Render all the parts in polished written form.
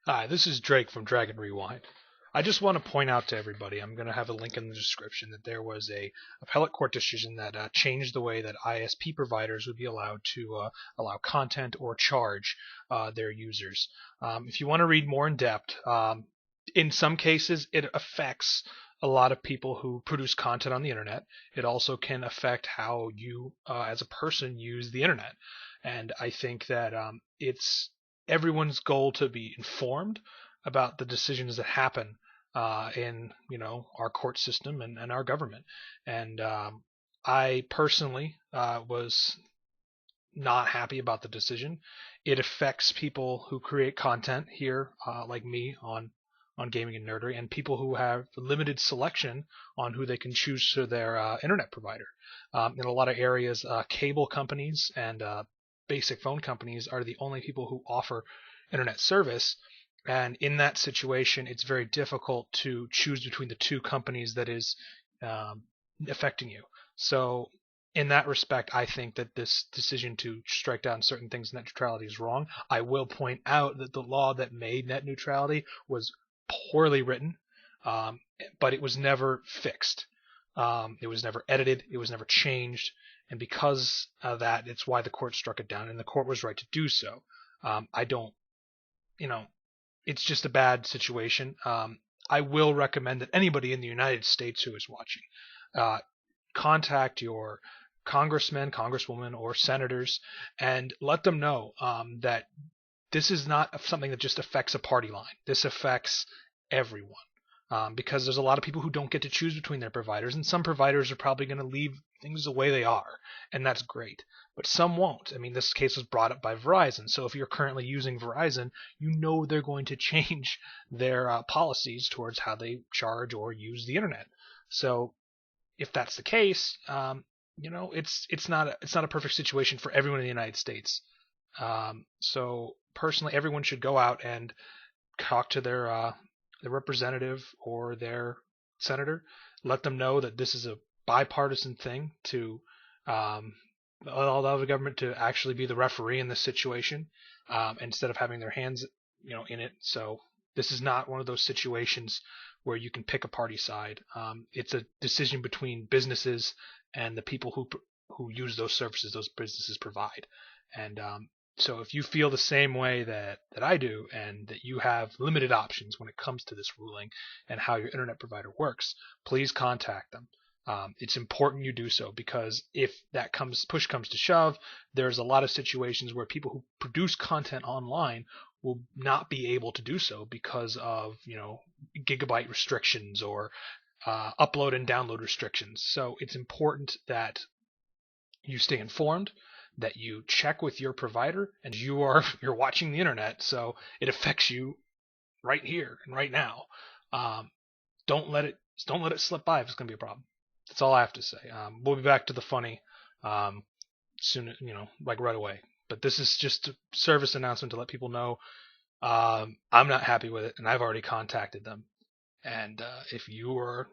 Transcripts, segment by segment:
Hi, this is Drake from DragonRewind. I just want to point out to everybody, I'm going to have a link in the description, that there was a appellate court decision that changed the way that ISP providers would be allowed to allow content or charge their users. If you want to read more in depth, in some cases it affects a lot of people who produce content on the internet. It also can affect how you, as a person, use the internet. And I think that it's everyone's goal to be informed about the decisions that happen in our court system and our government. And I personally was not happy about the decision. It affects people who create content here, like me, on gaming and nerdery, and people who have limited selection on who they can choose to their internet provider. In a lot of areas, cable companies and basic phone companies are the only people who offer internet service. And in that situation, it's very difficult to choose between the two companies that is um, affecting you. So, in that respect, I think that this decision to strike down certain things net neutrality is wrong. I will point out that the law that made net neutrality was poorly written, um, but it was never fixed. It was never edited. It was never changed. And because of that, it's why the court struck it down, and the court was right to do so. I don't, you know, it's just a bad situation. I will recommend that anybody in the United States who is watching uh, contact your congressmen, congresswomen, or senators and let them know that this is not something that just affects a party line. This affects everyone. Because there's a lot of people who don't get to choose between their providers, and some providers are probably going to leave things the way they are, and that's great. But some won't. I mean, this case was brought up by Verizon, so if you're currently using Verizon, you know they're going to change their policies towards how they charge or use the internet. So if that's the case, it's not a perfect situation for everyone in the United States. So personally, everyone should go out and talk to their representative or their senator, let them know that this is a bipartisan thing to allow the government to actually be the referee in this situation, instead of having their hands, in it. So this is not one of those situations where you can pick a party side. It's a decision between businesses and the people who use those services those businesses provide. And so if you feel the same way that I do, and that you have limited options when it comes to this ruling and how your internet provider works, please contact them. It's important you do so, because if push comes to shove, there's a lot of situations where people who produce content online will not be able to do so because of gigabyte restrictions or upload and download restrictions. So it's important that you stay informed, that you check with your provider, and you're watching the internet, so it affects you right here and right now. Um, don't let it slip by if it's going to be a problem. That's all I have to say. We'll be back to the funny soon, like right away. But this is just a service announcement to let people know I'm not happy with it, and I've already contacted them. And if you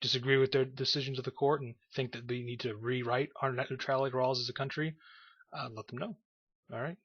disagree with their decisions of the court and think that we need to rewrite our net neutrality laws as a country, let them know. All right.